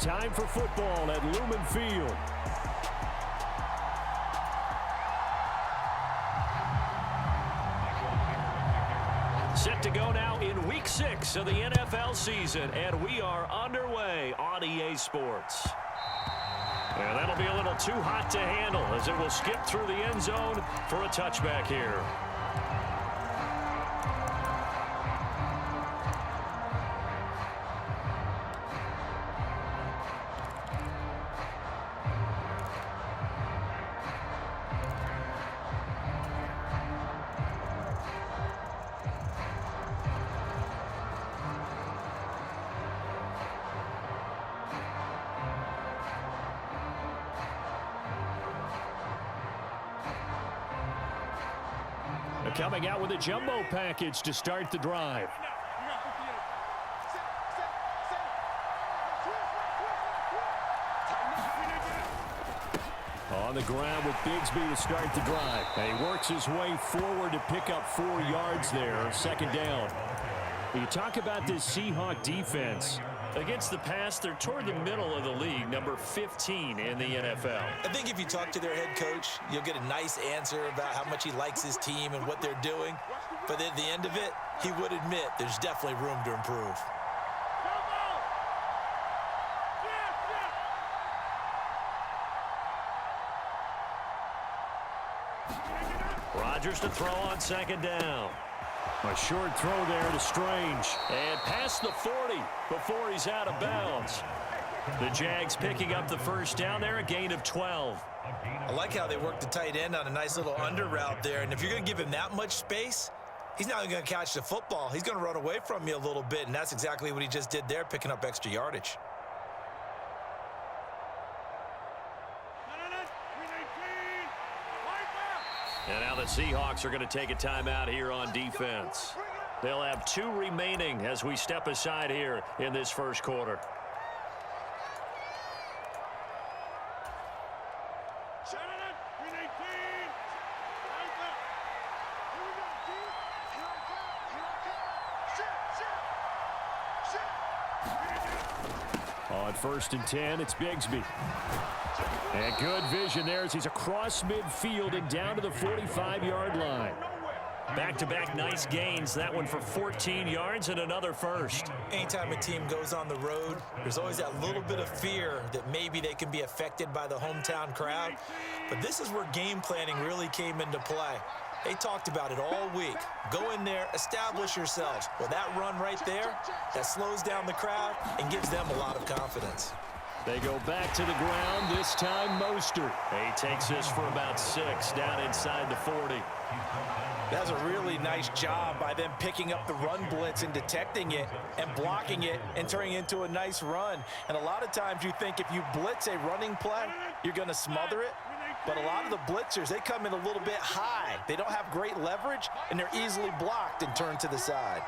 time for football at Lumen Field. Set to go now in Week 6 of the NFL season, and we are underway on EA Sports. And that'll be a little too hot to handle as it will skip through the end zone for a touchback here. Coming out with a jumbo package to start the drive. On the ground with Bigsby to start the drive. And he works his way forward to pick up 4 yards there, second down. You talk about this Seahawks defense. Against the pass, they're toward the middle of the league, number 15 in the NFL. I think if you talk to their head coach, you'll get a nice answer about how much he likes his team and what they're doing. But at the end of it, he would admit there's definitely room to improve. Rodgers to throw on second down. A short throw there to Strange. And past the 40 before he's out of bounds. The Jags picking up the first down there, a gain of 12. I like how they work the tight end on a nice little under route there. And if you're going to give him that much space, he's not going to catch the football. He's going to run away from you a little bit, and that's exactly what he just did there, picking up extra yardage. And now the Seahawks are going to take a timeout here on defense. They'll have 2 remaining as we step aside here in this first quarter. On 1st and 10, it's Bigsby. And good vision there as he's across midfield and down to the 45-yard line. Back-to-back nice gains. That one for 14 yards and another first. Anytime a team goes on the road, there's always that little bit of fear that maybe they can be affected by the hometown crowd. But this is where game planning really came into play. They talked about it all week. Go in there, establish yourselves. Well, that run right there, that slows down the crowd and gives them a lot of confidence. They go back to the ground, this time Mostert. He takes this for about 6 down inside the 40. That's a really nice job by them picking up the run blitz and detecting it and blocking it and turning it into a nice run. And a lot of times you think if you blitz a running play, you're going to smother it. But a lot of the blitzers, they come in a little bit high. They don't have great leverage, and they're easily blocked and turned to the side.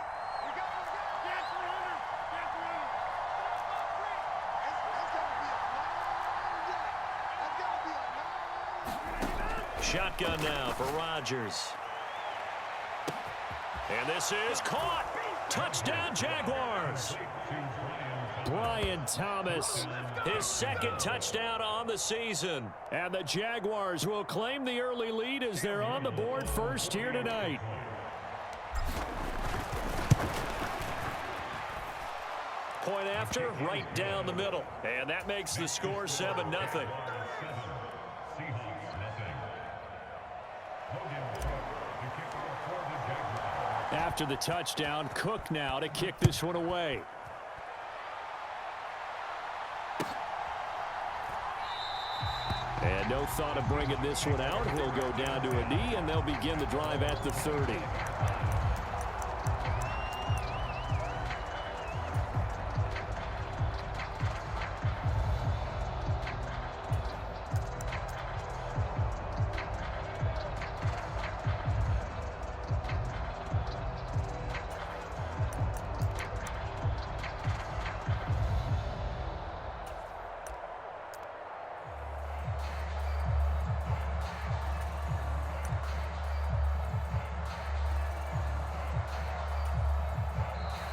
Shotgun now for Rodgers. And this is caught. Touchdown, Jaguars. Brian Thomas, his 2nd touchdown on the season. And the Jaguars will claim the early lead as they're on the board first here tonight. Point after, right down the middle. And that makes the score 7-0. After the touchdown, Cook now to kick this one away. And no thought of bringing this one out. He'll go down to a knee, and they'll begin the drive at the 30.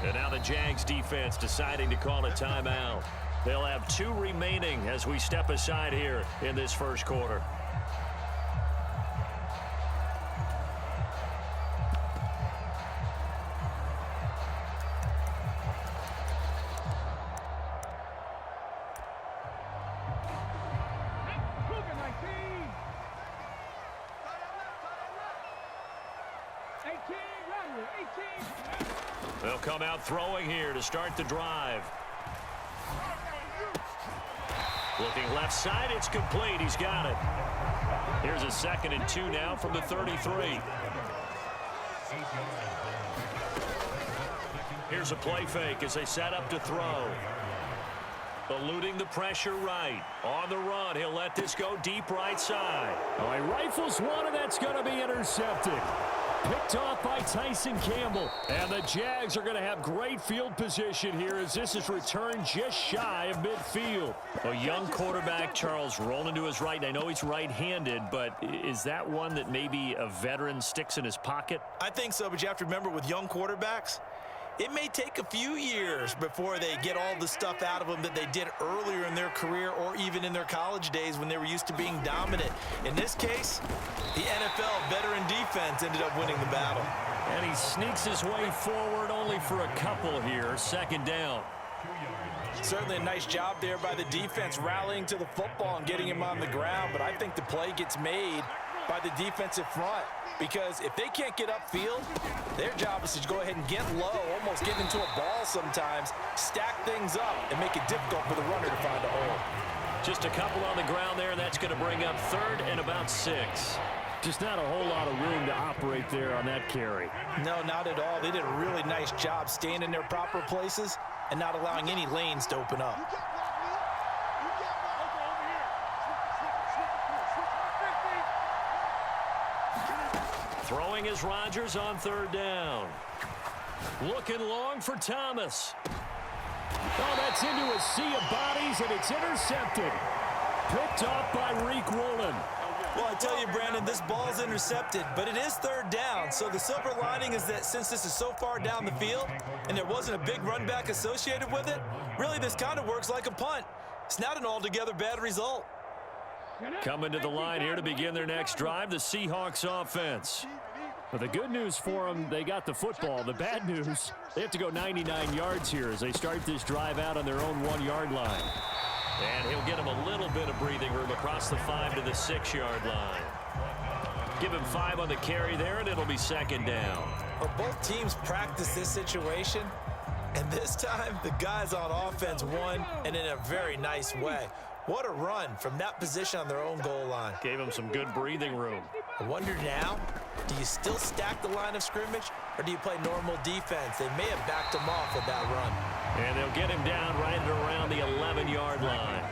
And now the Jags defense deciding to call a timeout. They'll have 2 remaining as we step aside here in this first quarter. They'll come out throwing here to start the drive. Looking left side, it's complete. He's got it. Here's a 2nd and 2 now from the 33. Here's a play fake as they set up to throw. Eluding the pressure right. On the run, he'll let this go deep right side. Oh, he rifles one, and that's going to be intercepted. Picked off by Tyson Campbell. And the Jags are going to have great field position here as this is returned just shy of midfield. A young quarterback, Charles, rolling to his right. I know he's right-handed, but is that one that maybe a veteran sticks in his pocket? I think so, but you have to remember with young quarterbacks, it may take a few years before they get all the stuff out of them that they did earlier in their career or even in their college days when they were used to being dominant. In this case, the NFL veteran defense ended up winning the battle. And he sneaks his way forward only for a couple here. 2nd down. Certainly a nice job there by the defense rallying to the football and getting him on the ground, but I think the play gets made by the defensive front. Because if they can't get upfield, their job is to go ahead and get low, almost get into a ball sometimes, stack things up, and make it difficult for the runner to find a hole. Just a couple on the ground there, and that's going to bring up 3rd and about 6. Just not a whole lot of room to operate there on that carry. No, not at all. They did a really nice job staying in their proper places and not allowing any lanes to open up. Throwing is Rodgers on 3rd down. Looking long for Thomas. Oh, that's into a sea of bodies, and it's intercepted. Picked off by Reek Rowland. Well, I tell you, Brandon, this ball's intercepted, but it is 3rd down. So the silver lining is that since this is so far down the field and there wasn't a big run back associated with it, really this kind of works like a punt. It's not an altogether bad result. Coming to the line here to begin their next drive, the Seahawks offense. But the good news for them, they got the football. The bad news, they have to go 99 yards here as they start this drive out on their own 1-yard line. And he'll get him a little bit of breathing room across the 5 to the 6-yard line. Give him 5 on the carry there, and it'll be 2nd down. Well, both teams practice this situation, and this time the guys on offense won, and in a very nice way. What a run from that position on their own goal line. Gave him some good breathing room. I wonder now, do you still stack the line of scrimmage, or do you play normal defense? They may have backed him off with that run. And they'll get him down right at around the 11-yard line.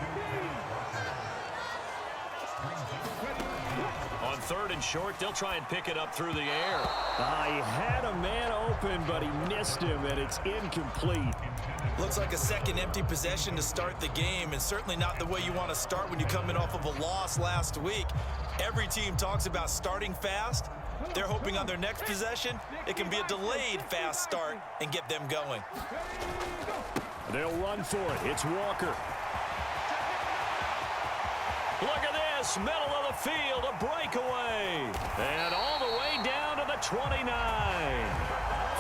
On 3rd and short, they'll try and pick it up through the air. He had a man open, but he missed him, and it's incomplete. Looks like a second empty possession to start the game, and certainly not the way you want to start when you're coming off of a loss last week. Every team talks about starting fast. They're hoping on their next possession, it can be a delayed fast start and get them going. They'll run for it. It's Walker. Look at this, middle of the field, a breakaway. And all the way down to the 29.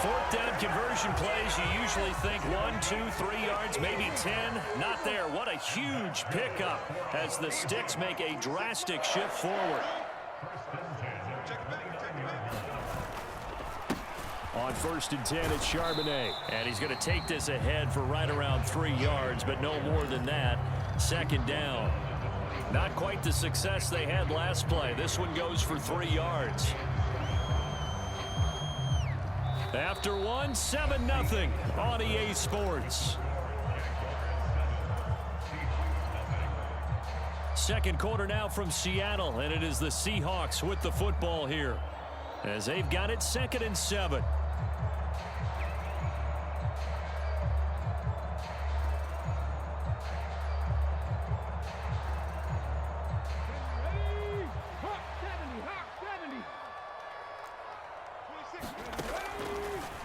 4th down conversion plays, you usually think 1, 2, 3 yards, maybe 10. Not there. What a huge pickup as the Sticks make a drastic shift forward. On 1st and 10, it's Charbonnet. And he's going to take this ahead for right around 3 yards, but no more than that. 2nd down. Not quite the success they had last play. This one goes for 3 yards. After 1, 7-0 on EA Sports. Second quarter now from Seattle, and it is the Seahawks with the football here as they've got it 2nd and 7.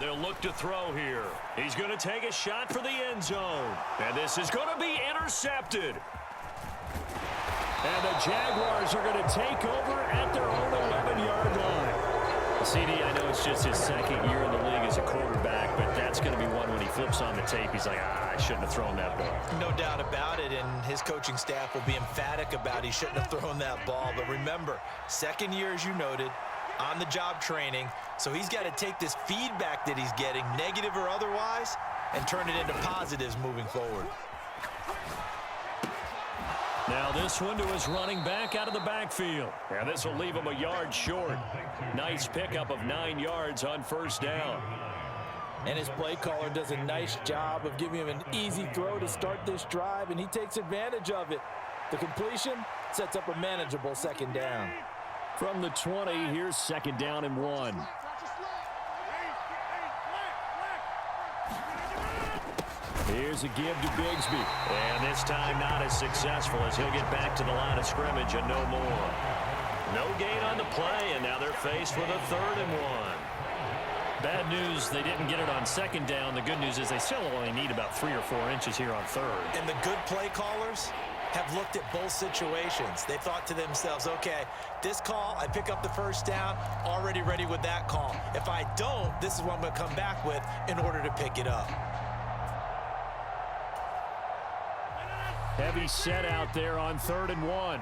They'll look to throw here. He's going to take a shot for the end zone. And this is going to be intercepted. intercepted. And the Jaguars are going to take over at their own 11-yard line. CD, I know it's just his second year in the league as a quarterback, but that's going to be one when he flips on the tape. He's like, I shouldn't have thrown that ball. No doubt about it, and his coaching staff will be emphatic about he shouldn't have thrown that ball. But remember, second year, as you noted, on-the-job training, so he's got to take this feedback that he's getting, negative or otherwise, and turn it into positives moving forward. Now this one to his running back out of the backfield. And this will leave him a yard short. Nice pickup of 9 yards on first down. And his play caller does a nice job of giving him an easy throw to start this drive, and he takes advantage of it. The completion sets up a manageable second down. From the 20, here's second down and 1. Here's a give to Bigsby. And this time not as successful as he'll get back to the line of scrimmage and no more. No gain on the play, and now they're faced with a 3rd and 1. Bad news, they didn't get it on second down. The good news is they still only need about 3 or 4 inches here on 3rd. And the good play callers have looked at both situations. They thought to themselves, okay, this call, I pick up the first down, already ready with that call. If I don't, this is what I'm going to come back with in order to pick it up. Heavy set out there on 3rd and 1.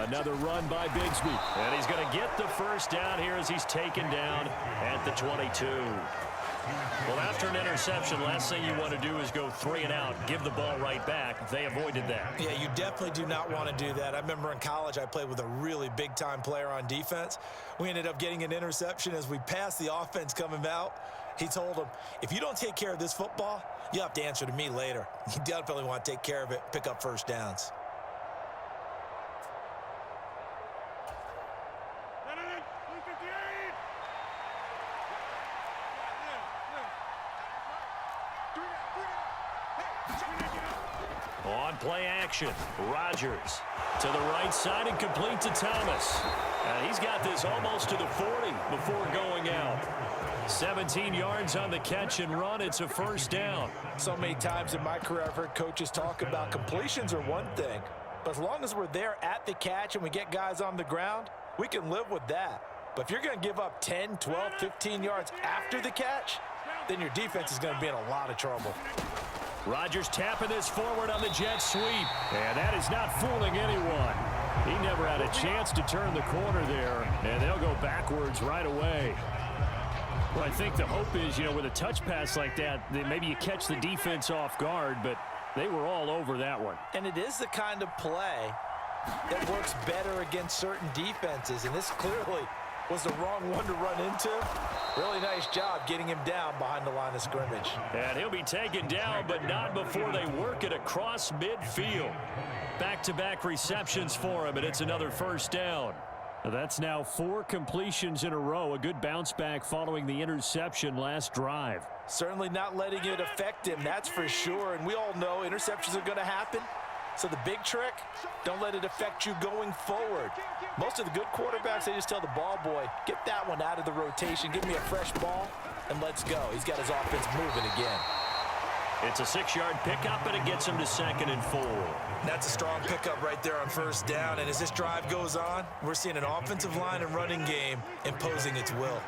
Another run by Bigsby. And he's going to get the first down here as he's taken down at the 22. Well, after an interception, last thing you want to do is go 3 and out, give the ball right back. They avoided that. Yeah, you definitely do not want to do that. I remember in college I played with a really big-time player on defense. We ended up getting an interception as we passed the offense coming out. He told him, if you don't take care of this football, you'll have to answer to me later. You definitely want to take care of it, pick up first downs. On play action, Rodgers to the right side and complete to Thomas. And he's got this almost to the 40 before going out. 17 yards on the catch and run. It's a first down. So many times in my career I've heard coaches talk about completions are one thing, but as long as we're there at the catch and we get guys on the ground, we can live with that. But if you're going to give up 10, 12, 15 yards after the catch, then your defense is going to be in a lot of trouble. Rodgers tapping this forward on the jet sweep. And that is not fooling anyone. He never had a chance to turn the corner there, and they'll go backwards right away. Well, I think the hope is, with a touch pass like that maybe you catch the defense off guard, but they were all over that one. And it is the kind of play that works better against certain defenses, and this clearly was the wrong one to run into. Really nice job getting him down behind the line of scrimmage. And he'll be taken down, but not before they work it across midfield. Back-to-back receptions for him, and it's another first down. That's now 4 completions in a row. A good bounce back following the interception last drive. Certainly not letting it affect him, that's for sure. And we all know interceptions are going to happen. So the big trick, don't let it affect you going forward. Most of the good quarterbacks, they just tell the ball boy, get that one out of the rotation, give me a fresh ball, and let's go. He's got his offense moving again. It's a 6-yard pickup, and it gets him to 2nd and 4. That's a strong pickup right there on first down. And as this drive goes on, we're seeing an offensive line and running game imposing its will.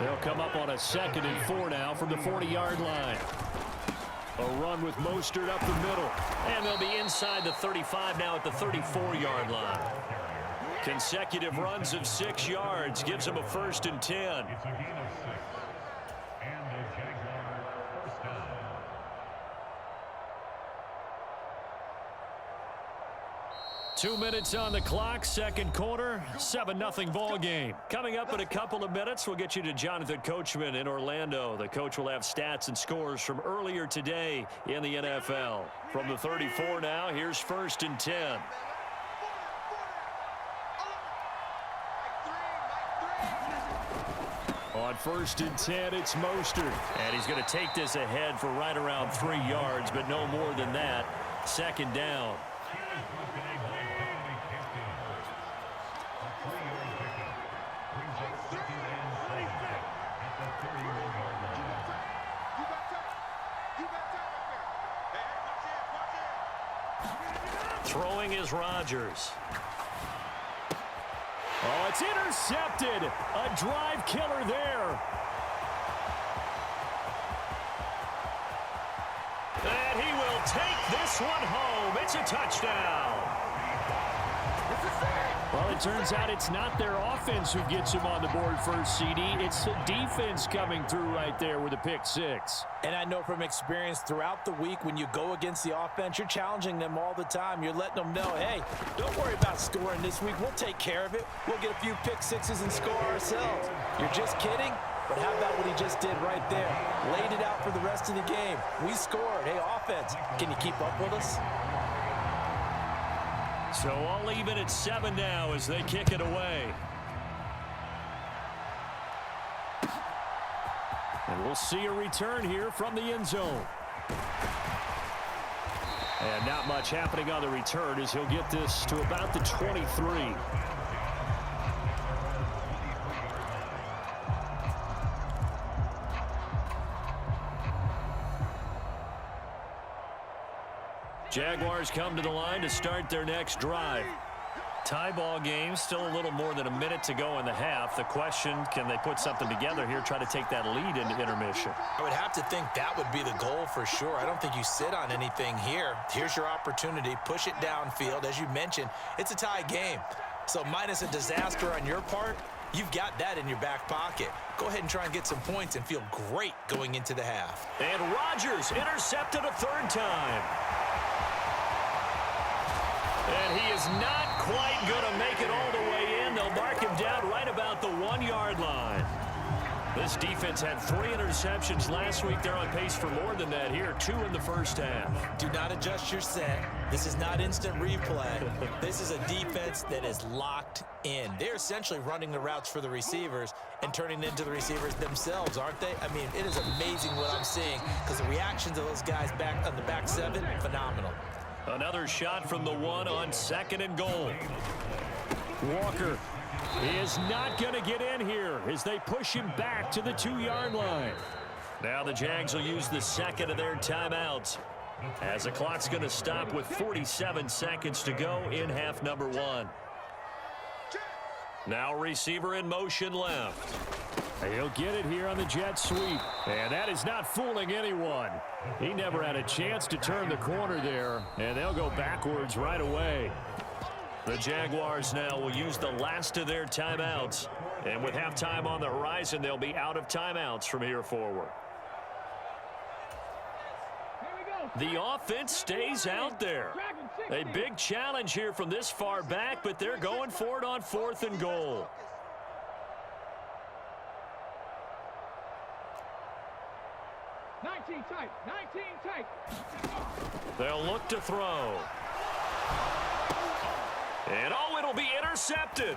They'll come up on a 2nd and 4 now from the 40-yard line. A run with Mostert up the middle. And they'll be inside the 35 now at the 34-yard line. Consecutive runs of 6 yards gives them a 1st and 10. 2 minutes on the clock, second quarter, 7-0 ball game. Coming up in a couple of minutes, we'll get you to Jonathan Coachman in Orlando. The coach will have stats and scores from earlier today in the NFL. From the 34 now, here's 1st and 10. On 1st and 10, it's Mostert. And he's going to take this ahead for right around 3 yards, but no more than that. 2nd down. Throwing is Rodgers. Oh, it's intercepted. A drive killer there. And he will take this one home. It's a touchdown. Well, it turns out it's not their offense who gets him on the board first, CD. It's the defense coming through right there with a pick six. And I know from experience throughout the week when you go against the offense, you're challenging them all the time. You're letting them know, hey, don't worry about scoring this week. We'll take care of it. We'll get a few pick sixes and score ourselves. You're just kidding? But how about what he just did right there? Laid it out for the rest of the game. We scored. Hey, offense, can you keep up with us? So all even at 7 now as they kick it away. And we'll see a return here from the end zone. And not much happening on the return as he'll get this to about the 23. Jaguars come to the line to start their next drive. Tie ball game, still a little more than a minute to go in the half. The question, can they put something together here, try to take that lead into intermission? I would have to think that would be the goal for sure. I don't think you sit on anything here. Here's your opportunity. Push it downfield. As you mentioned, it's a tie game. So minus a disaster on your part, you've got that in your back pocket. Go ahead and try and get some points and feel great going into the half. And Rodgers intercepted a third time. And he is not quite going to make it all the way in. They'll mark him down right about the 1-yard line. This defense had 3 interceptions last week. They're on pace for more than that here. 2 in the first half. Do not adjust your set. This is not instant replay. This is a defense that is locked in. They're essentially running the routes for the receivers and turning into the receivers themselves, aren't they? I mean, it is amazing what I'm seeing because the reactions of those guys back on the back 7, phenomenal. Another shot from the 1 on 2nd and goal. Walker is not going to get in here as they push him back to the 2-yard line. Now the Jags will use the second of their timeouts as the clock's going to stop with 47 seconds to go in half number 1. Now receiver in motion left. He'll get it here on the jet sweep. And that is not fooling anyone. He never had a chance to turn the corner there. And they'll go backwards right away. The Jaguars now will use the last of their timeouts. And with halftime on the horizon, they'll be out of timeouts from here forward. The offense stays out there. A big challenge here from this far back, but they're going for it on 4th and goal. They'll look to throw. And oh, it'll be intercepted.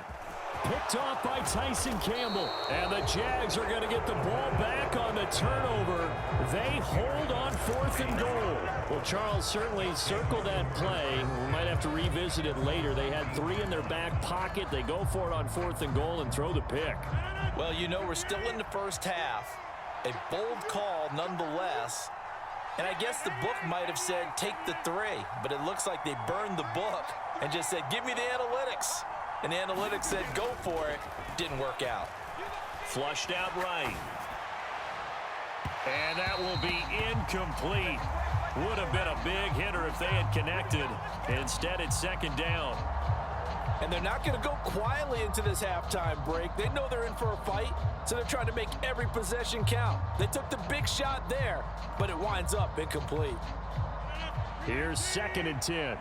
Picked off by Tyson Campbell. And the Jags are going to get the ball back on the turnover. They hold on 4th and goal. Well, Charles certainly circled that play. We might have to revisit it later. They had 3 in their back pocket. They go for it on 4th and goal and throw the pick. Well, you know, we're still in the first half. A bold call nonetheless. And I guess the book might have said take the 3, but it looks like they burned the book and just said give me the analytics. And the analytics said go for it. Didn't work out. Flushed out right. And that will be incomplete. Would have been a big hitter if they had connected. Instead, it's 2nd down. And they're not going to go quietly into this halftime break. They know they're in for a fight, so they're trying to make every possession count. They took the big shot there, but it winds up incomplete. Here's 2nd and 10.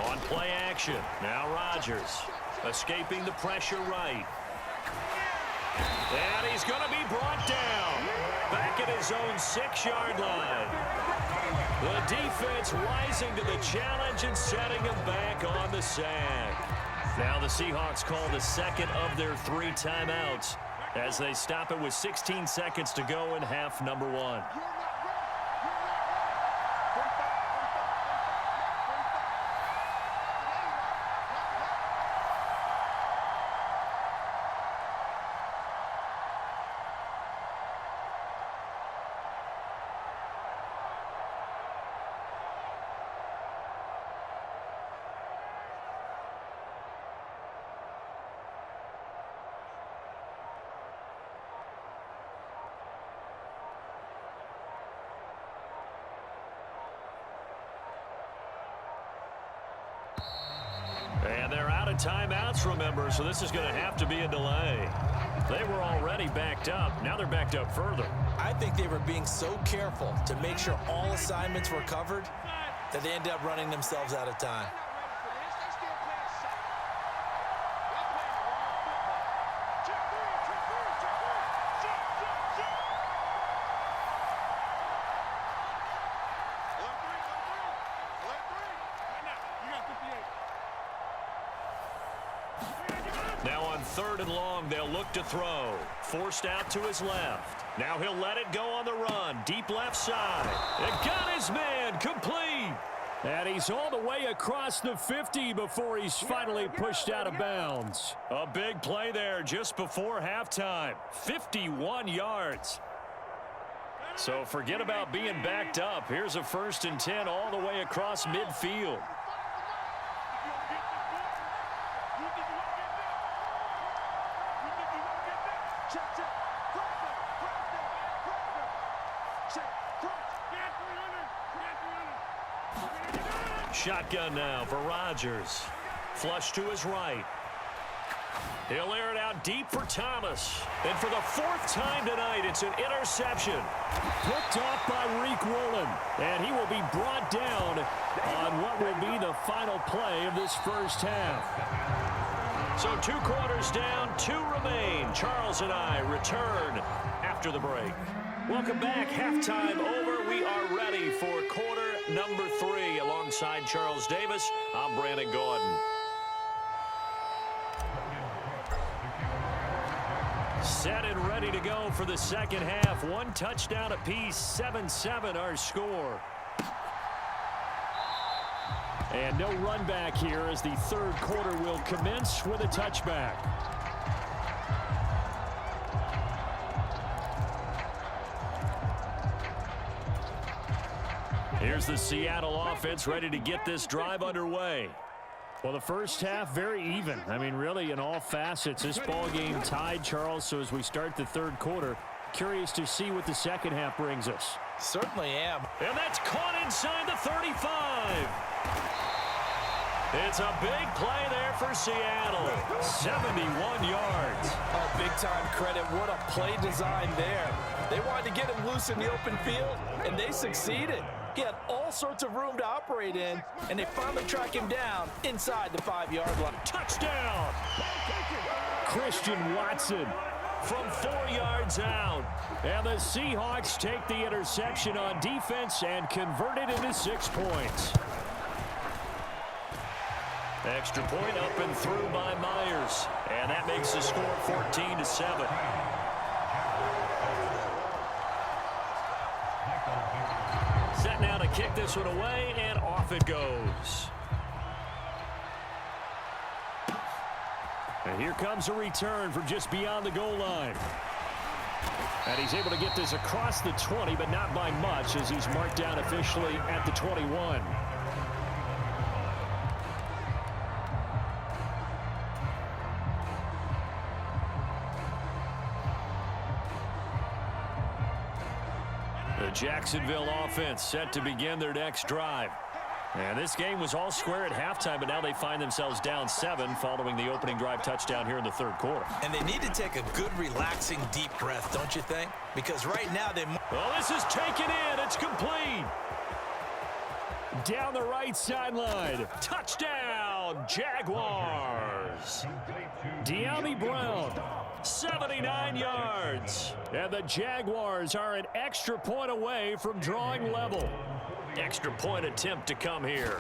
On play action. Now Rodgers escaping the pressure right. And he's going to be brought down. Back at his own 6-yard line. The defense rising to the challenge and setting him back on the sack. Now the Seahawks call the 2nd of their 3 timeouts as they stop it with 16 seconds to go in half number 1. And they're out of timeouts, remember, so this is going to have to be a delay. They were already backed up. Now they're backed up further. I think they were being so careful to make sure all assignments were covered that they ended up running themselves out of time. Now on 3rd and long, they'll look to throw. Forced out to his left. Now he'll let it go on the run. Deep left side. It got his man complete. And he's all the way across the 50 before he's finally pushed out of bounds. A big play there just before halftime. 51 yards. So forget about being backed up. Here's a 1st and 10 all the way across midfield. Shotgun now for Rodgers. Flush to his right. He'll air it out deep for Thomas. And for the 4th time tonight, it's an interception. Picked off by Reek Woolen. And he will be brought down on what will be the final play of this first half. So 2 quarters down, 2 remain. Charles and I return after the break. Welcome back. Halftime over. We are ready for quarter number 3. Alongside Charles Davis, I'm Brandon Gordon. Set and ready to go for the second half. 1 touchdown apiece, 7-7 our score. And no run back here as the 3rd quarter will commence with a touchback. Here's the Seattle offense ready to get this drive underway. Well, the first half very even. I mean, really in all facets. This ball game tied, Charles. So as we start the 3rd quarter, curious to see what the second half brings us. Certainly am. And that's caught inside the 35. It's a big play there for Seattle. 71 yards. Oh, big-time credit. What a play design there. They wanted to get him loose in the open field, and they succeeded. He had all sorts of room to operate in, and they finally track him down inside the 5-yard line. Touchdown! Christian Watson from 4 yards out. And the Seahawks take the interception on defense and convert it into 6 points. Extra point up and through by Myers. And that makes the score 14-7. Set now to kick this one away, and off it goes. And here comes a return from just beyond the goal line. And he's able to get this across the 20, but not by much, as he's marked down officially at the 21. The Jacksonville offense set to begin their next drive. And this game was all square at halftime, but now they find themselves down 7 following the opening drive touchdown here in the 3rd quarter. And they need to take a good, relaxing, deep breath, don't you think? Because right now they... Oh, this is taken in. It's complete. Down the right sideline. Touchdown, Jaguars. De'Ami Brown, 79 yards. And the Jaguars are an extra point away from drawing level. Extra point attempt to come here.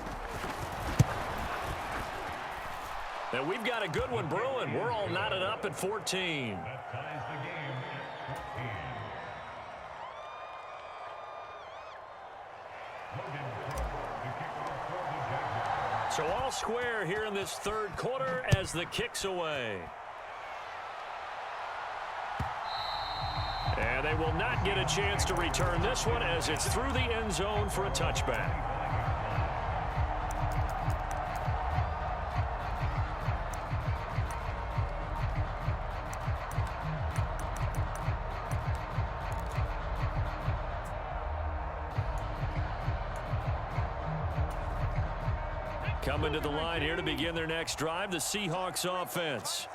And we've got a good one brewing. We're all knotted up at 14. So all square here in this 3rd quarter as the kick's away. And they will not get a chance to return this one as it's through the end zone for a touchback. Coming to the line here to begin their next drive, the Seahawks offense.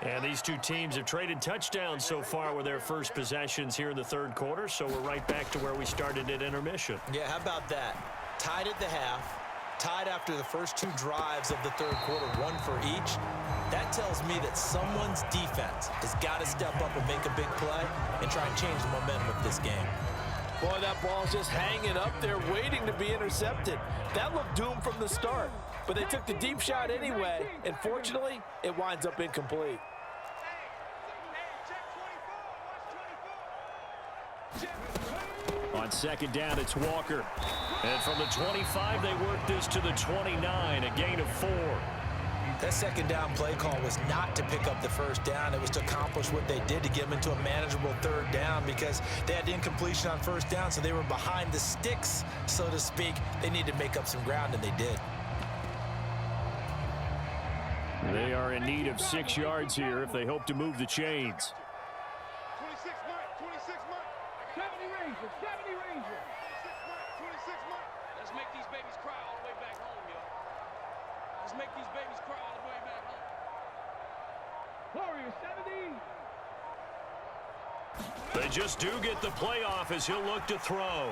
And these two teams have traded touchdowns so far with their first possessions here in the third quarter, so we're right back to where we started at intermission. Yeah, how about that? Tied at the half, tied after the first two drives of the third quarter, one for each. That tells me that someone's defense has got to step up and make a big play and try and change the momentum of this game. Boy, that ball's just hanging up there waiting to be intercepted. That looked doomed from the start, but they took the deep shot anyway, and fortunately, it winds up incomplete. On second down, it's Walker. And from the 25, they work this to the 29, a gain of 4. That second down play call was not to pick up the first down. It was to accomplish what they did to get them into a manageable third down because they had incompletion on first down, so they were behind the sticks, so to speak. They needed to make up some ground, and they did. They are in need of 6 yards here if they hope to move the chains. 26 Mike. 70 Ranger. 70 Ranger. 26 Mike. Let's make these babies cry all the way back home, yo. Let's make these babies cry all the way back home. Warrior 70. They just do get the playoff as he'll look to throw.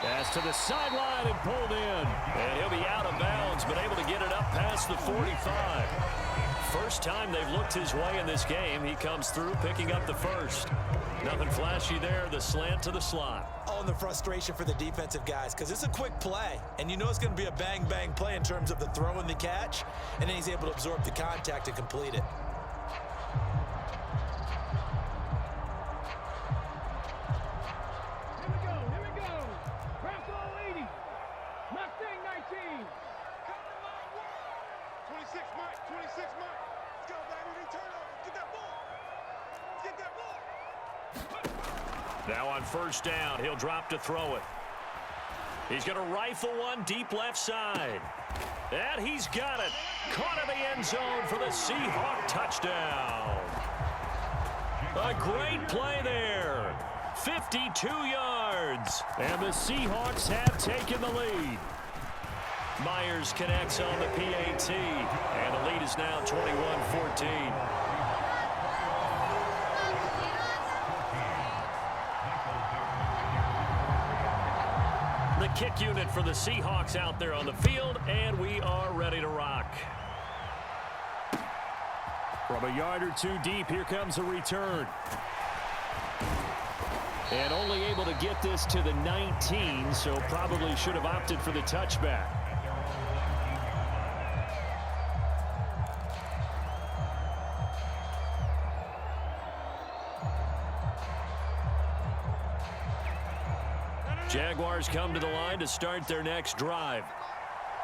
Pass to the sideline and pulled in. And he'll be out of bounds, but able to get it up past the 45. First time they've looked his way in this game. He comes through picking up the first. Nothing flashy there. The slant to the slot. Oh, and the frustration for the defensive guys because it's a quick play, and you know it's going to be a bang-bang play in terms of the throw and the catch, and then he's able to absorb the contact and complete it. Here we go. Cross all 80. Mustang 19. 26 Mike. 26 Mike. Let's go, baby. We turn over. Get that ball. Get that ball. Now on first down, he'll drop to throw it. He's going to rifle one deep left side. And he's got it. Caught in the end zone for the Seahawk touchdown. A great play there. 52 yards. And the Seahawks have taken the lead. Myers connects on the PAT. And the lead is now 21-14. The kick unit for the Seahawks out there on the field, and we are ready to rock. From a yard or two deep, here comes a return. And only able to get this to the 19, so probably should have opted for the touchback. Jaguars come to the line to start their next drive.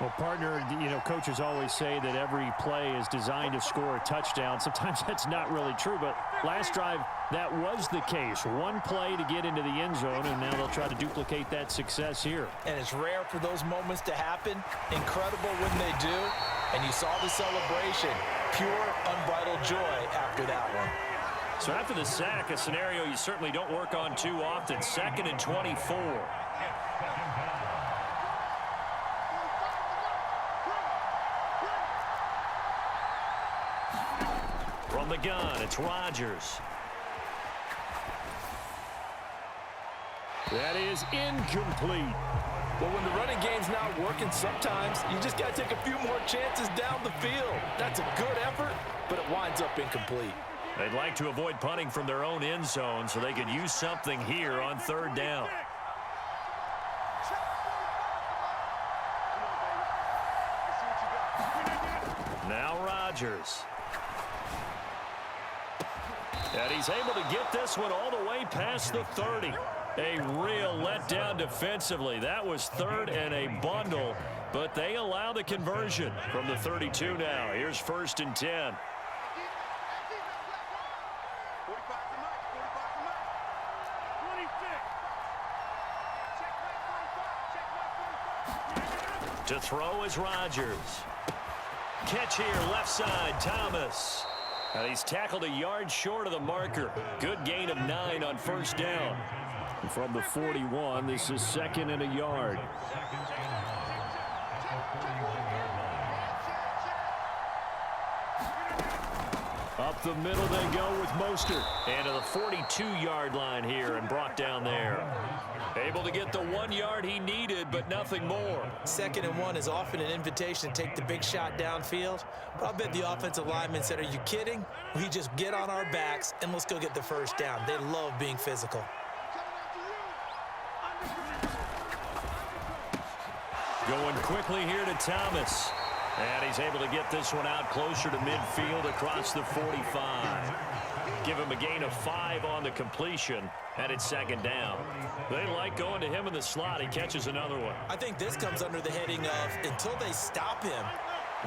Well, partner, coaches always say that every play is designed to score a touchdown. Sometimes that's not really true, but last drive, that was the case. One play to get into the end zone, and now they'll try to duplicate that success here. And it's rare for those moments to happen. Incredible when they do. And you saw the celebration. Pure, unbridled joy after that one. So after the sack, a scenario you certainly don't work on too often. 2nd and 24. From the gun, it's Rodgers. That is incomplete. Well, when the running game's not working, sometimes you just got to take a few more chances down the field. That's a good effort, but it winds up incomplete. They'd like to avoid punting from their own end zone so they could use something here on third down. Now Rodgers. And he's able to get this one all the way past the 30. A real letdown defensively. That was 3rd and a bundle, but they allow the conversion from the 32 now. Here's 1st and 10. To throw is Rodgers. Catch here, left side, Thomas. And he's tackled a yard short of the marker. Good gain of 9 on first down. From the 41, this is 2nd and a yard. Up the middle they go with Mostert. And to the 42-yard line here and brought down there. Able to get the 1 yard he needed, but nothing more. 2nd and 1 is often an invitation to take the big shot downfield. But I'll bet the offensive lineman said, are you kidding? We just get on our backs and let's go get the first down. They love being physical. Going quickly here to Thomas. And he's able to get this one out closer to midfield across the 45. Give him a gain of 5 on the completion, and it's 2nd down. They like going to him in the slot. He catches another one. I think this comes under the heading of until they stop him,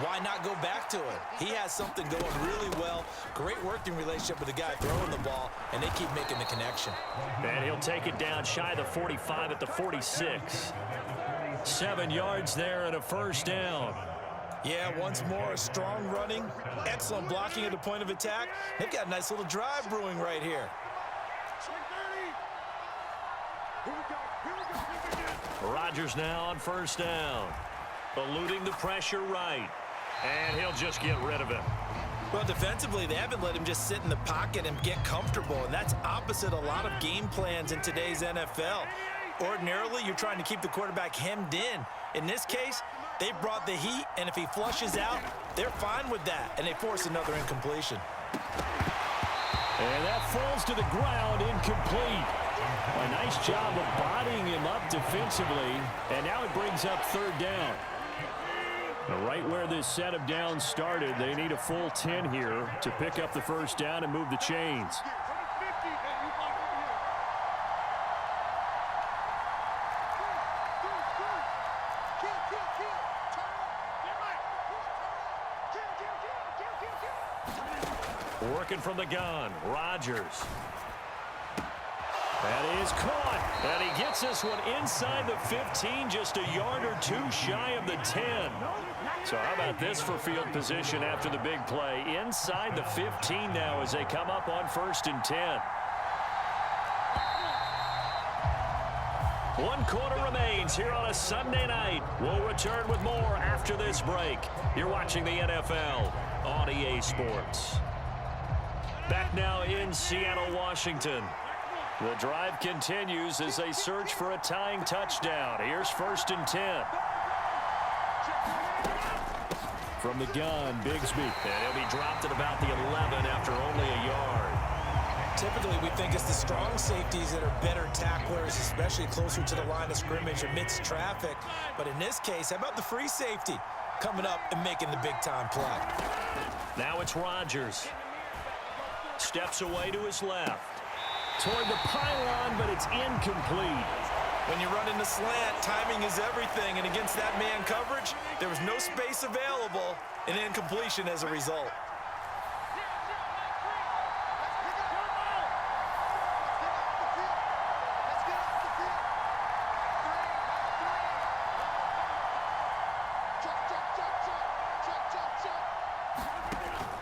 why not go back to it? He has something going really well. Great working relationship with the guy throwing the ball, and they keep making the connection. And he'll take it down shy of the 45 at the 46. 7 yards there and a first down. Yeah, once more, a strong running, excellent blocking at the point of attack. They've got a nice little drive brewing right here. Rodgers now on first down. Eluding the pressure right. And he'll just get rid of it. Well, defensively, they haven't let him just sit in the pocket and get comfortable, and that's opposite a lot of game plans in today's NFL. Ordinarily, you're trying to keep the quarterback hemmed in. In this case, they brought the heat, and if he flushes out, they're fine with that, and they force another incompletion. And that falls to the ground, incomplete. A nice job of bodying him up defensively, and now it brings up 3rd down. Right where this set of downs started, they need a full 10 here to pick up the first down and move the chains. Working from the gun, Rodgers. That is caught, and he gets this one inside the 15, just a yard or 2 shy of the 10. So how about this for field position after the big play? Inside the 15 now as they come up on 1st and 10. 1 quarter remains here on a Sunday night. We'll return with more after this break. You're watching the NFL on EA Sports. Back now in Seattle, Washington. The drive continues as they search for a tying touchdown. Here's 1st and 10. From the gun, Bigsby. And he'll be dropped at about the 11 after only a yard. Typically, we think it's the strong safeties that are better tacklers, especially closer to the line of scrimmage amidst traffic. But in this case, how about the free safety coming up and making the big-time play? Now it's Rodgers. Steps away to his left. Toward the pylon, but it's incomplete. When you run in the slant, timing is everything, and against that man coverage, there was no space available, and incompletion as a result.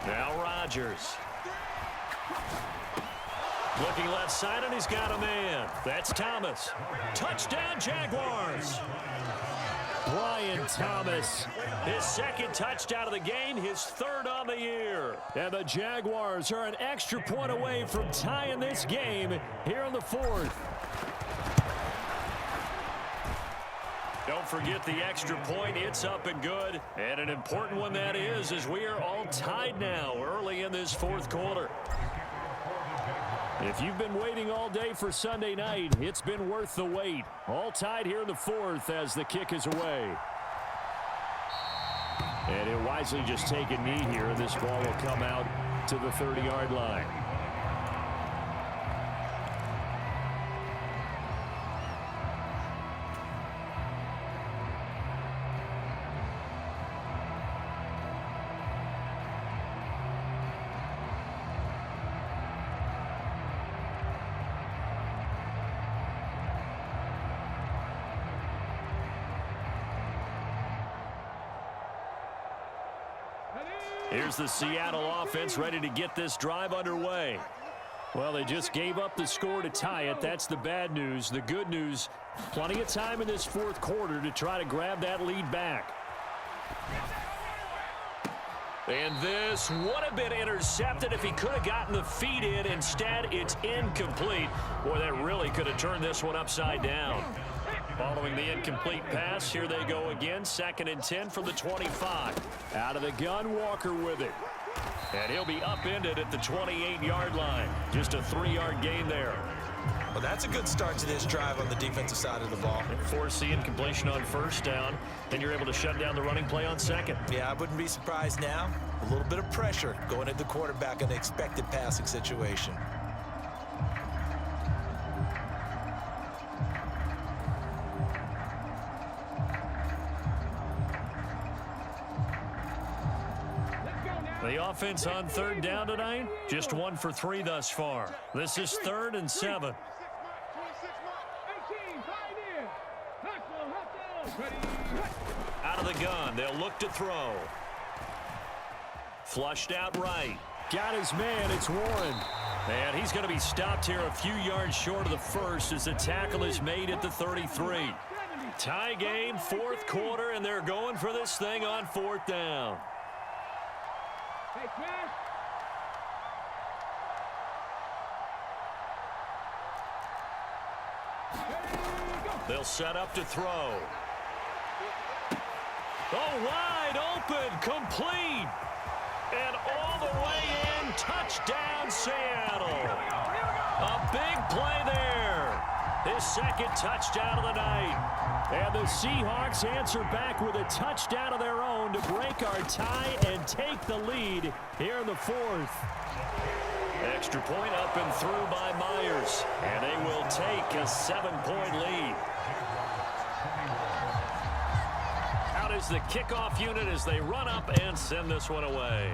Now Rodgers. Looking left side, and he's got a man. That's Thomas. Touchdown, Jaguars. Brian Thomas. His 2nd touchdown of the game, his 3rd on the year. And the Jaguars are an extra point away from tying this game here in the 4th. Don't forget the extra point. It's up and good. And an important one that is, as we are all tied now early in this 4th quarter. If you've been waiting all day for Sunday night, it's been worth the wait. All tied here in the 4th as the kick is away. And he'll wisely just take a knee here, and this ball will come out to the 30-yard line. Here's the Seattle offense ready to get this drive underway. Well, they just gave up the score to tie it. That's the bad news. The good news, plenty of time in this fourth quarter to try to grab that lead back. And this would have been intercepted if he could have gotten the feet in. Instead, it's incomplete. Boy, that really could have turned this one upside down. Following the incomplete pass, here they go again. 2nd and 10 from the 25. Out of the gun, Walker with it. And he'll be upended at the 28-yard line. Just a 3-yard gain there. Well, that's a good start to this drive on the defensive side of the ball. Force the incompletion on 1st down, and you're able to shut down the running play on 2nd. Yeah, I wouldn't be surprised now. A little bit of pressure going at the quarterback in an expected passing situation. The offense on 3rd down tonight, just 1 for 3 thus far. This is 3rd and 7. Out of the gun, they'll look to throw. Flushed out right. Got his man, it's Warren. And he's going to be stopped here a few yards short of the first as the tackle is made at the 33. Tie game, 4th quarter, and they're going for this thing on 4th down. They'll set up to throw. Oh, wide open, complete. And all the way in, touchdown Seattle. A big play there. His 2nd touchdown of the night. And the Seahawks answer back with a touchdown of their own to break our tie and take the lead here in the 4th. Extra point up and through by Myers. And they will take a 7-point lead. Out is the kickoff unit as they run up and send this one away.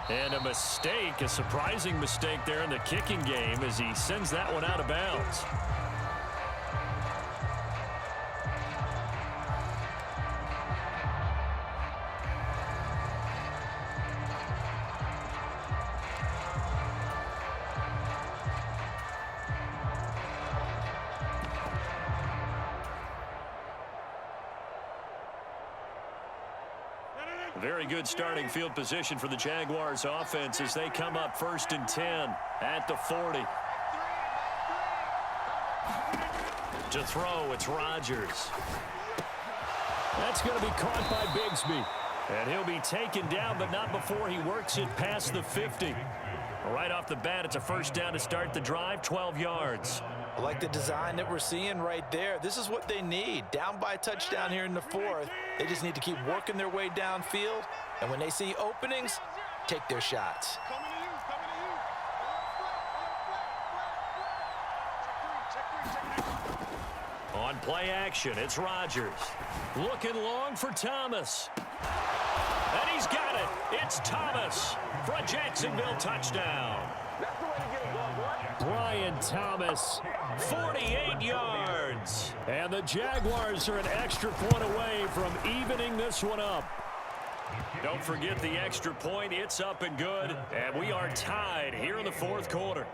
And a mistake, a surprising mistake there in the kicking game as he sends that one out of bounds. Very good starting field position for the Jaguars offense as they come up 1st and 10 at the 40. To throw, it's Rodgers. That's going to be caught by Bigsby. And he'll be taken down, but not before he works it past the 50. Right off the bat, it's a 1st down to start the drive, 12 yards. I like the design that we're seeing right there. This is what they need. Down by a touchdown here in the 4th. They just need to keep working their way downfield. And when they see openings, take their shots. On play action, it's Rodgers. Looking long for Thomas. And he's got it. It's Thomas for a Jacksonville touchdown. Brian Thomas, 48 yards. And the Jaguars are an extra point away from evening this one up. Don't forget the extra point. It's up and good. And we are tied here in the 4th quarter.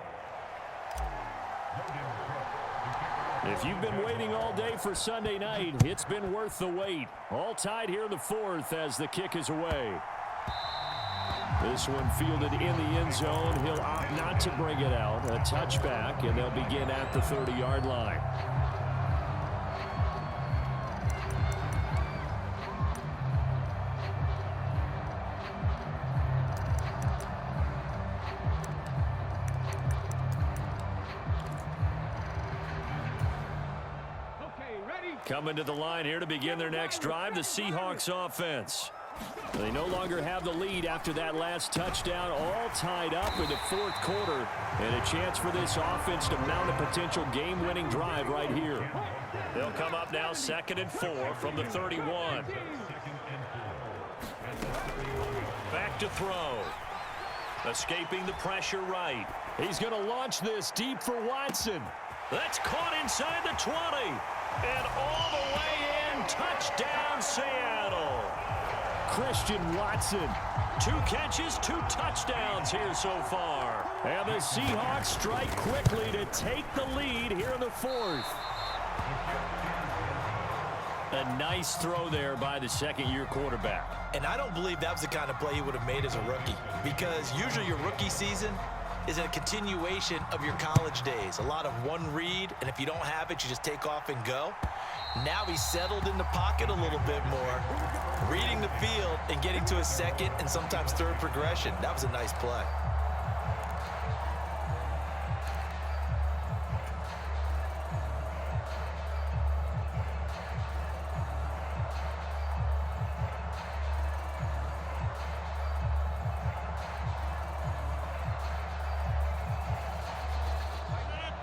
If you've been waiting all day for Sunday night, it's been worth the wait. All tied here in the 4th as the kick is away. This one fielded in the end zone. He'll opt not to bring it out. A touchback, and they'll begin at the 30-yard line. Coming to the line here to begin their next drive, the Seahawks offense. They no longer have the lead after that last touchdown, all tied up in the 4th quarter. And a chance for this offense to mount a potential game-winning drive right here. They'll come up now 2nd and 4 from the 31. Back to throw. Escaping the pressure right. He's going to launch this deep for Watson. That's caught inside the 20. And all the way in, touchdown Seattle. Christian Watson, 2 catches, 2 touchdowns here so far. And the Seahawks strike quickly to take the lead here in the fourth. A nice throw there by the second-year quarterback. And I don't believe that was the kind of play he would have made as a rookie, because usually your rookie season is a continuation of your college days. A lot of one read, and if you don't have it, you just take off and go. Now he's settled in the pocket a little bit more, reading the field and getting to his second and sometimes third progression. That was a nice play.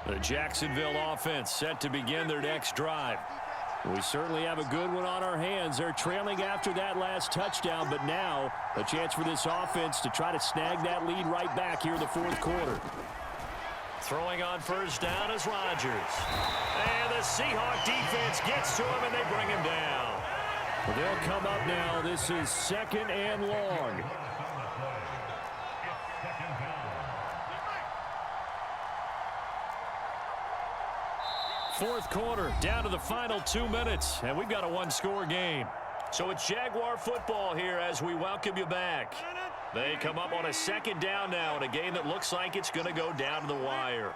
The Jacksonville offense set to begin their next drive. We certainly have a good one on our hands. They're trailing after that last touchdown, but now a chance for this offense to try to snag that lead right back here in the fourth quarter. Throwing on first down is Rodgers. And the Seahawk defense gets to him, and they bring him down. Well, they'll come up now. This is second and long. Fourth quarter, down to the final 2 minutes, and we've got a one-score game. So it's Jaguar football here as we welcome you back. They come up on a second down now in a game that looks like it's going to go down to the wire.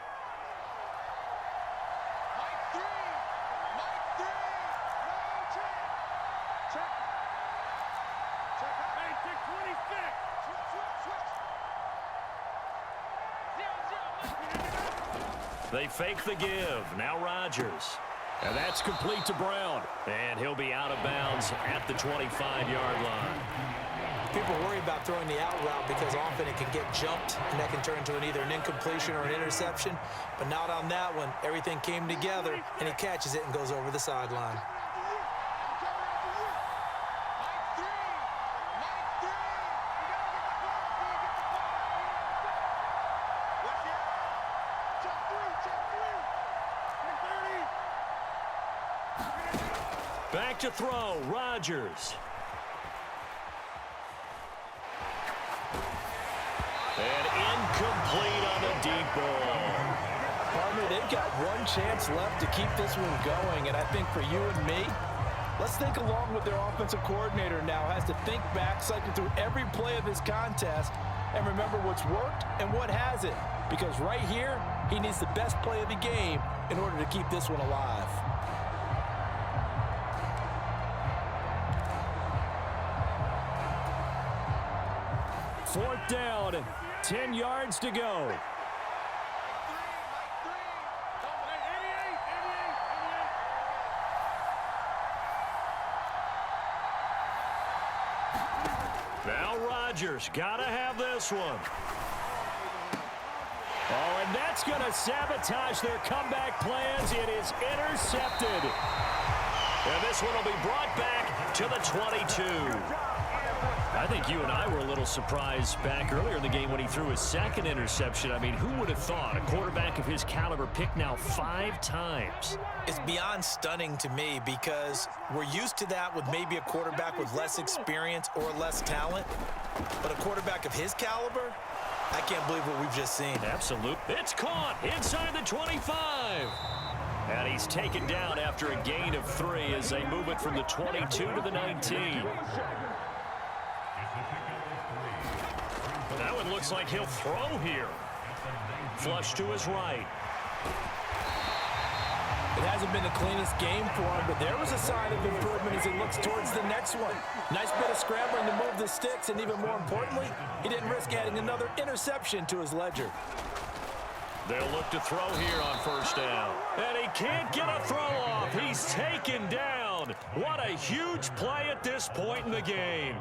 They fake the give. Now Rodgers. And that's complete to Brown. And he'll be out of bounds at the 25-yard line. People worry about throwing the out route because often it can get jumped, and that can turn into either an incompletion or an interception. But not on that one. Everything came together, and he catches it and goes over the sideline. Back to throw, Rodgers. And incomplete on the deep ball. Partner, they've got one chance left to keep this one going, and I think for you and me, let's think along with their offensive coordinator now has to think back, cycle through every play of this contest, and remember what's worked and what hasn't. Because right here, he needs the best play of the game in order to keep this one alive. Fourth down, 10 yards to go. Now Rodgers, gotta have this one. Oh, and that's gonna sabotage their comeback plans. It is intercepted. And this one will be brought back to the 22. I think you and I were a little surprised back earlier in the game when he threw his second interception. I mean, who would have thought a quarterback of his caliber picked now 5 times? It's beyond stunning to me because we're used to that with maybe a quarterback with less experience or less talent. But a quarterback of his caliber, I can't believe what we've just seen. Absolutely. It's caught inside the 25. And he's taken down after a gain of 3 as they move it from the 22 to the 19. That one looks like he'll throw here. Flush to his right. It hasn't been the cleanest game for him, but there was a sign of improvement as he looks towards the next one. Nice bit of scrambling to move the sticks, and even more importantly, he didn't risk adding another interception to his ledger. They'll look to throw here on first down. And he can't get a throw off. He's taken down. What a huge play at this point in the game.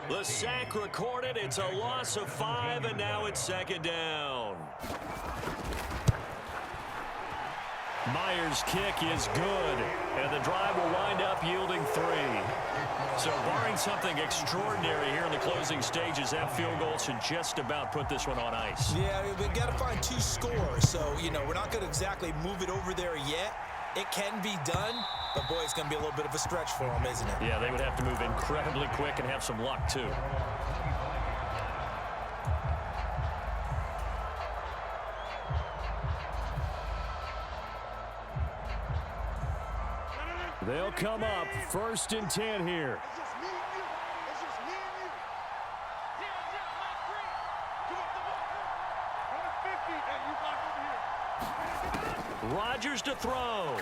The sack recorded. It's a loss of 5, and now it's second down. Myers' kick is good, and the drive will wind up yielding 3. So barring something extraordinary here in the closing stages, that field goal should just about put this one on ice. Yeah, we've got to find 2 scores. So, you know, we're not going to exactly move it over there yet. It can be done, but, boy, it's going to be a little bit of a stretch for them, isn't it? Yeah, they would have to move incredibly quick and have some luck, too. They'll come up 1st and 10 here. It's just me and you. It's just me and you. Yeah, not free. Give up the ball. Run a 50 and you block over here. Rodgers to throw.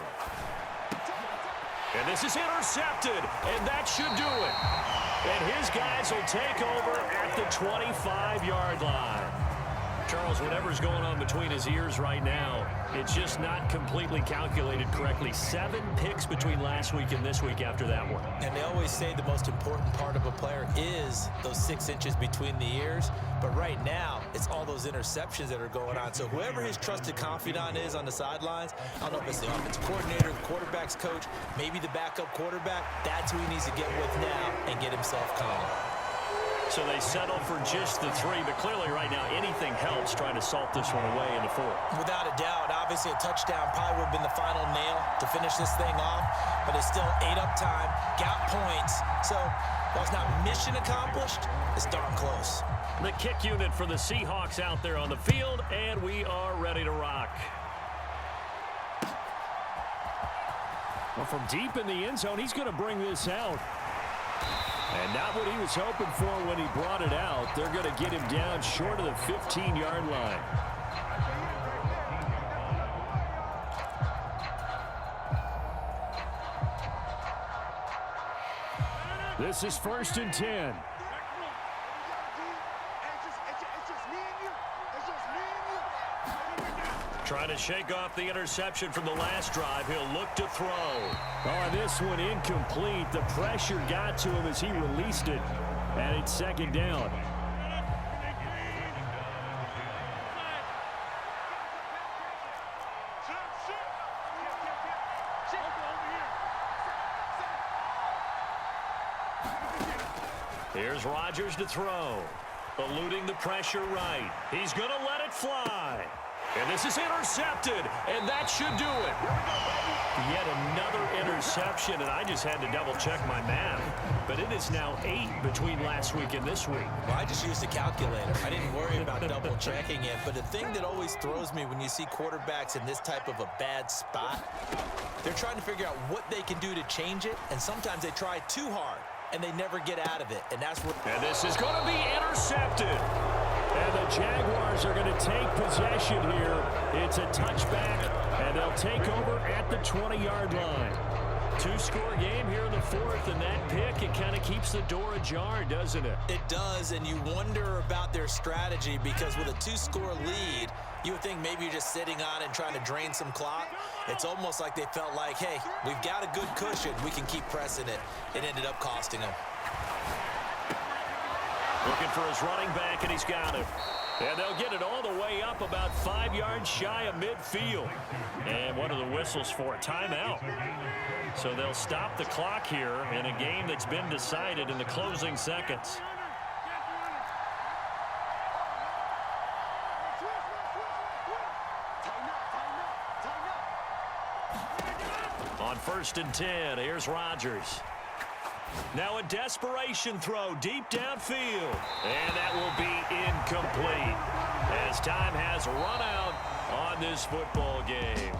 And this is intercepted, and that should do it. And his guys will take over at the 25-yard line. Charles, whatever's going on between his ears right now, it's just not completely calculated correctly. 7 picks between last week and this week after that one. And they always say the most important part of a player is those 6 inches between the ears. But right now, it's all those interceptions that are going on. So whoever his trusted confidant is on the sidelines, I don't know if it's the offensive coordinator, the quarterback's coach, maybe the backup quarterback, that's who he needs to get with now and get himself calm. So they settle for just the 3, but clearly right now anything helps trying to salt this one away in the 4th. Without a doubt, obviously a touchdown probably would have been the final nail to finish this thing off, but it's still 8 up time, got points. So while it's not mission accomplished, it's darn close. The kick unit for the Seahawks out there on the field, and we are ready to rock. Well, from deep in the end zone, he's going to bring this out. And not what he was hoping for when he brought it out. They're going to get him down short of the 15-yard line. This is 1st and 10. Trying to shake off the interception from the last drive. He'll look to throw. Oh, this one incomplete. The pressure got to him as he released it. And it's 2nd down. Here's Rodgers to throw. Eluding the pressure right. He's going to let it fly. And this is intercepted, and that should do it. Yet another interception, and I just had to double-check my math. But it is now 8 between last week and this week. Well, I just used a calculator. I didn't worry about double-checking it. But the thing that always throws me when you see quarterbacks in this type of a bad spot, they're trying to figure out what they can do to change it, and sometimes they try too hard, and they never get out of it. And that's what. And this is going to be intercepted. And the Jaguars are going to take possession here. It's a touchback, and they'll take over at the 20-yard line. 2-score game here in the 4th, and that pick, it kind of keeps the door ajar, doesn't it? It does, and you wonder about their strategy because with a 2-score lead, you would think maybe you're just sitting on it and trying to drain some clock. It's almost like they felt like, hey, we've got a good cushion. We can keep pressing it. It ended up costing them. Looking for his running back, and he's got it. And they'll get it all the way up about 5 yards shy of midfield. And what are the whistles for? A timeout. So they'll stop the clock here in a game that's been decided in the closing seconds. On 1st and 10, here's Rodgers. Now a desperation throw deep downfield. And that will be incomplete as time has run out on this football game.